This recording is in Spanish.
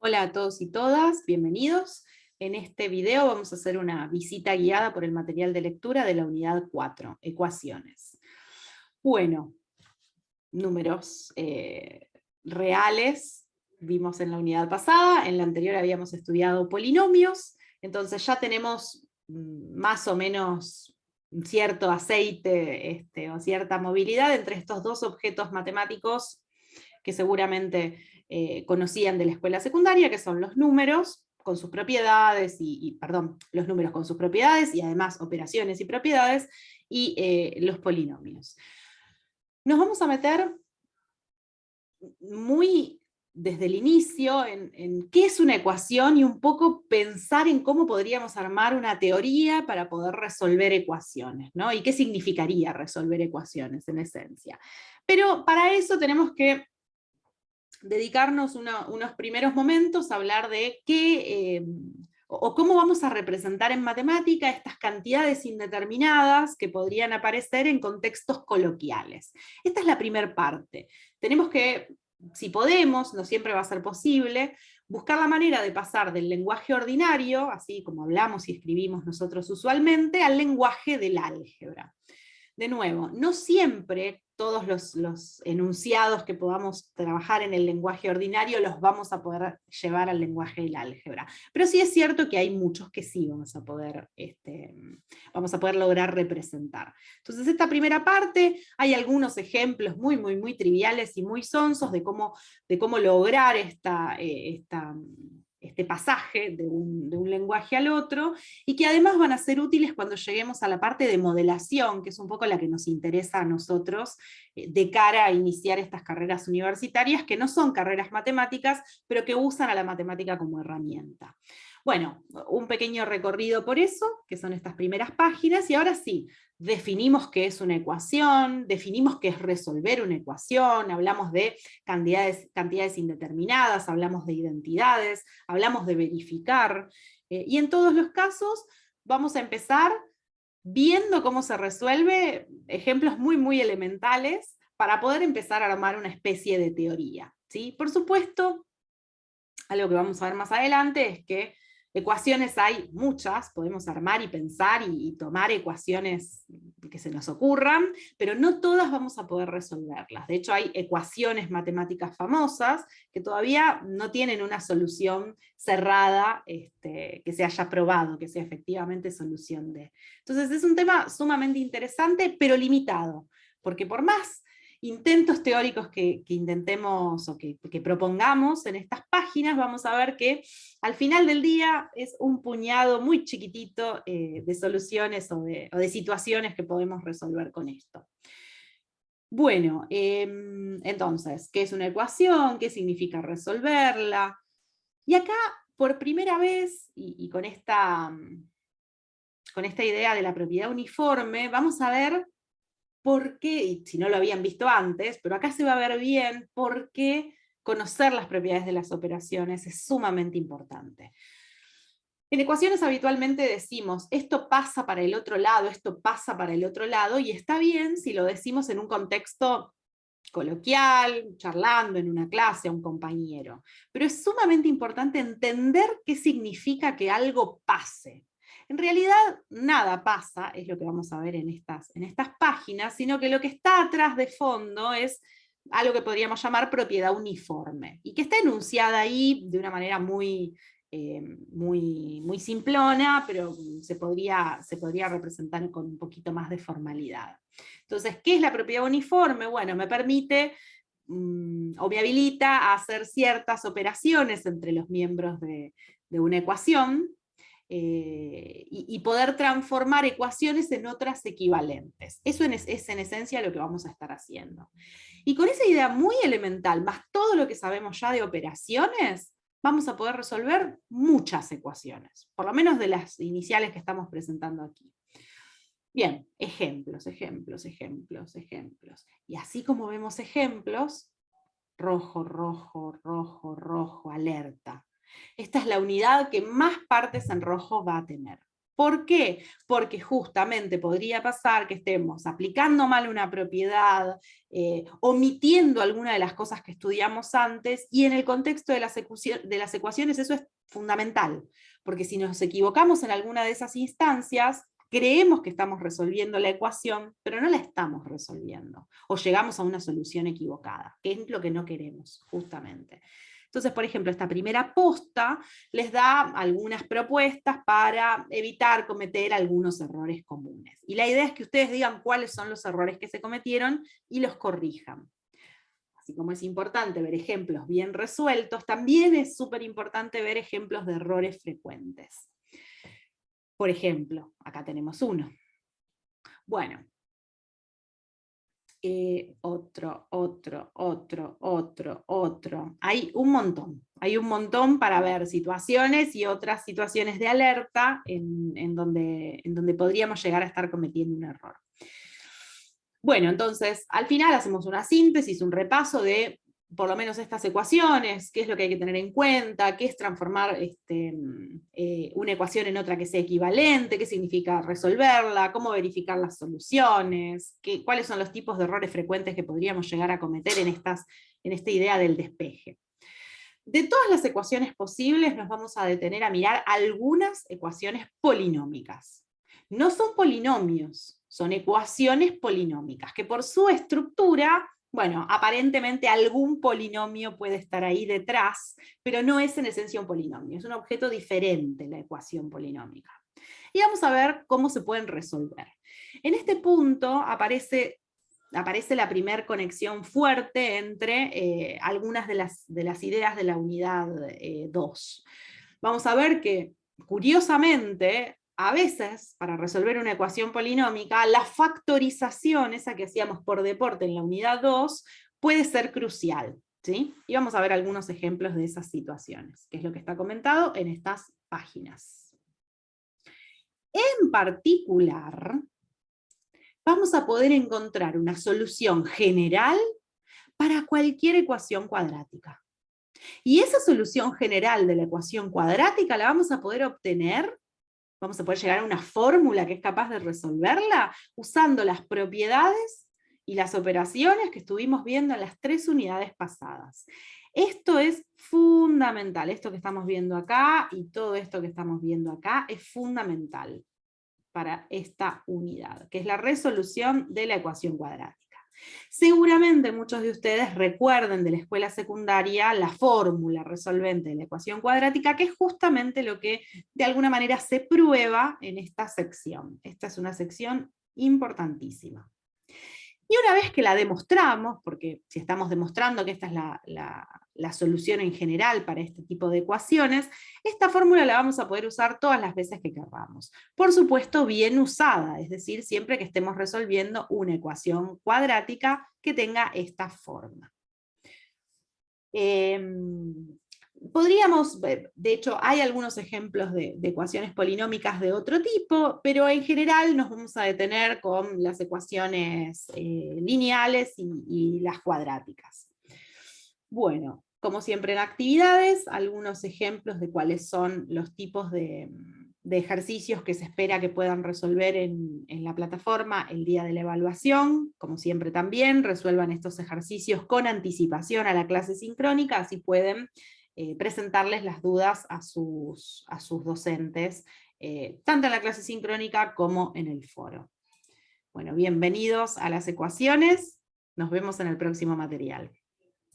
Hola a todos y todas, bienvenidos. En este video vamos a hacer una visita guiada por el material de lectura de la unidad 4, ecuaciones. Bueno, números reales vimos en la unidad pasada, en la anterior habíamos estudiado polinomios, entonces ya tenemos más o menos cierto aceite o cierta movilidad entre estos dos objetos matemáticos que seguramente conocían de la escuela secundaria, que son los números con sus propiedades, perdón, los números con sus propiedades y además operaciones y propiedades, y los polinomios. Nos vamos a meter muy desde el inicio en qué es una ecuación y un poco pensar en cómo podríamos armar una teoría para poder resolver ecuaciones, ¿no? Y qué significaría resolver ecuaciones en esencia. Pero para eso tenemos que dedicarnos unos primeros momentos a hablar de qué, o cómo vamos a representar en matemática estas cantidades indeterminadas que podrían aparecer en contextos coloquiales. Esta es la primera parte. Tenemos que, si podemos, no siempre va a ser posible, buscar la manera de pasar del lenguaje ordinario, así como hablamos y escribimos nosotros usualmente, al lenguaje del álgebra. De nuevo, no siempre todos los enunciados que podamos trabajar en el lenguaje ordinario los vamos a poder llevar al lenguaje del álgebra. Pero sí es cierto que hay muchos que sí vamos a poder lograr representar. Entonces, esta primera parte, hay algunos ejemplos muy triviales y muy sonsos de cómo lograr este pasaje de un lenguaje al otro, y que además van a ser útiles cuando lleguemos a la parte de modelación, que es un poco la que nos interesa a nosotros de cara a iniciar estas carreras universitarias, que no son carreras matemáticas, pero que usan a la matemática como herramienta. Bueno, un pequeño recorrido por eso, que son estas primeras páginas, y ahora sí, definimos qué es una ecuación, definimos qué es resolver una ecuación, hablamos de cantidades indeterminadas, hablamos de identidades, hablamos de verificar, y en todos los casos vamos a empezar viendo cómo se resuelve, ejemplos muy elementales, para poder empezar a armar una especie de teoría, ¿sí? Por supuesto, algo que vamos a ver más adelante es que ecuaciones hay muchas, podemos armar y pensar y tomar ecuaciones que se nos ocurran, pero no todas vamos a poder resolverlas. De hecho, hay ecuaciones matemáticas famosas que todavía no tienen una solución cerrada que se haya probado, que sea efectivamente solución de. Entonces es un tema sumamente interesante, pero limitado, porque por más intentos teóricos que intentemos o que propongamos en estas páginas, vamos a ver que al final del día es un puñado muy chiquitito de soluciones o de situaciones que podemos resolver con esto. Bueno, entonces, ¿qué es una ecuación? ¿Qué significa resolverla? Y acá, por primera vez, y con esta idea de la propiedad uniforme, vamos a ver por qué, y si no lo habían visto antes, pero acá se va a ver bien por qué conocer las propiedades de las operaciones es sumamente importante. En ecuaciones habitualmente decimos, esto pasa para el otro lado, esto pasa para el otro lado, y está bien si lo decimos en un contexto coloquial, charlando en una clase a un compañero. Pero es sumamente importante entender qué significa que algo pase. En realidad, nada pasa, es lo que vamos a ver en estas páginas, sino que lo que está atrás de fondo es algo que podríamos llamar propiedad uniforme, y que está enunciada ahí de una manera muy simplona, pero se podría representar con un poquito más de formalidad. Entonces, ¿qué es la propiedad uniforme? Bueno, me permite o me habilita a hacer ciertas operaciones entre los miembros de una ecuación, y poder transformar ecuaciones en otras equivalentes. Eso es en esencia lo que vamos a estar haciendo. Y con esa idea muy elemental, más todo lo que sabemos ya de operaciones, vamos a poder resolver muchas ecuaciones, por lo menos de las iniciales que estamos presentando aquí. Bien, ejemplos. Y así como vemos ejemplos, rojo, alerta. Esta es la unidad que más partes en rojo va a tener. ¿Por qué? Porque justamente podría pasar que estemos aplicando mal una propiedad, omitiendo alguna de las cosas que estudiamos antes, y en el contexto de las ecuaciones eso es fundamental, porque si nos equivocamos en alguna de esas instancias, creemos que estamos resolviendo la ecuación, pero no la estamos resolviendo, o llegamos a una solución equivocada, que es lo que no queremos, justamente. Entonces, por ejemplo, esta primera posta les da algunas propuestas para evitar cometer algunos errores comunes. Y la idea es que ustedes digan cuáles son los errores que se cometieron y los corrijan. Así como es importante ver ejemplos bien resueltos, también es súper importante ver ejemplos de errores frecuentes. Por ejemplo, acá tenemos uno. Bueno, otro. Hay un montón para ver situaciones y otras situaciones de alerta en donde podríamos llegar a estar cometiendo un error. Bueno, entonces, al final hacemos una síntesis, un repaso de por lo menos estas ecuaciones, qué es lo que hay que tener en cuenta, qué es transformar una ecuación en otra que sea equivalente, qué significa resolverla, cómo verificar las soluciones, cuáles son los tipos de errores frecuentes que podríamos llegar a cometer en esta idea del despeje. De todas las ecuaciones posibles nos vamos a detener a mirar algunas ecuaciones polinómicas. No son polinomios, son ecuaciones polinómicas, que por su estructura, bueno, aparentemente algún polinomio puede estar ahí detrás, pero no es en esencia un polinomio, es un objeto diferente la ecuación polinómica. Y vamos a ver cómo se pueden resolver. En este punto aparece la primera conexión fuerte entre algunas de las ideas de la unidad 2. Vamos a ver que, curiosamente, a veces, para resolver una ecuación polinómica, la factorización, esa que hacíamos por deporte en la unidad 2, puede ser crucial, ¿sí? Y vamos a ver algunos ejemplos de esas situaciones, que es lo que está comentado en estas páginas. En particular, vamos a poder encontrar una solución general para cualquier ecuación cuadrática. Y esa solución general de la ecuación cuadrática la vamos a poder obtener, vamos a poder llegar a una fórmula que es capaz de resolverla usando las propiedades y las operaciones que estuvimos viendo en las 3 unidades pasadas. Esto es fundamental, esto que estamos viendo acá y todo esto que estamos viendo acá es fundamental para esta unidad, que es la resolución de la ecuación cuadrática. Seguramente muchos de ustedes recuerden de la escuela secundaria la fórmula resolvente de la ecuación cuadrática, que es justamente lo que de alguna manera se prueba en esta sección. Esta es una sección importantísima. Y una vez que la demostramos, porque si estamos demostrando que esta es la solución en general para este tipo de ecuaciones, esta fórmula la vamos a poder usar todas las veces que queramos. Por supuesto, bien usada, es decir, siempre que estemos resolviendo una ecuación cuadrática que tenga esta forma. Podríamos ver, de hecho hay algunos ejemplos de ecuaciones polinómicas de otro tipo, pero en general nos vamos a detener con las ecuaciones lineales y las cuadráticas. Bueno, como siempre en actividades, algunos ejemplos de cuáles son los tipos de ejercicios que se espera que puedan resolver en la plataforma el día de la evaluación. Como siempre también, resuelvan estos ejercicios con anticipación a la clase sincrónica, así pueden presentarles las dudas a sus docentes, tanto en la clase sincrónica como en el foro. Bueno, bienvenidos a las ecuaciones, nos vemos en el próximo material.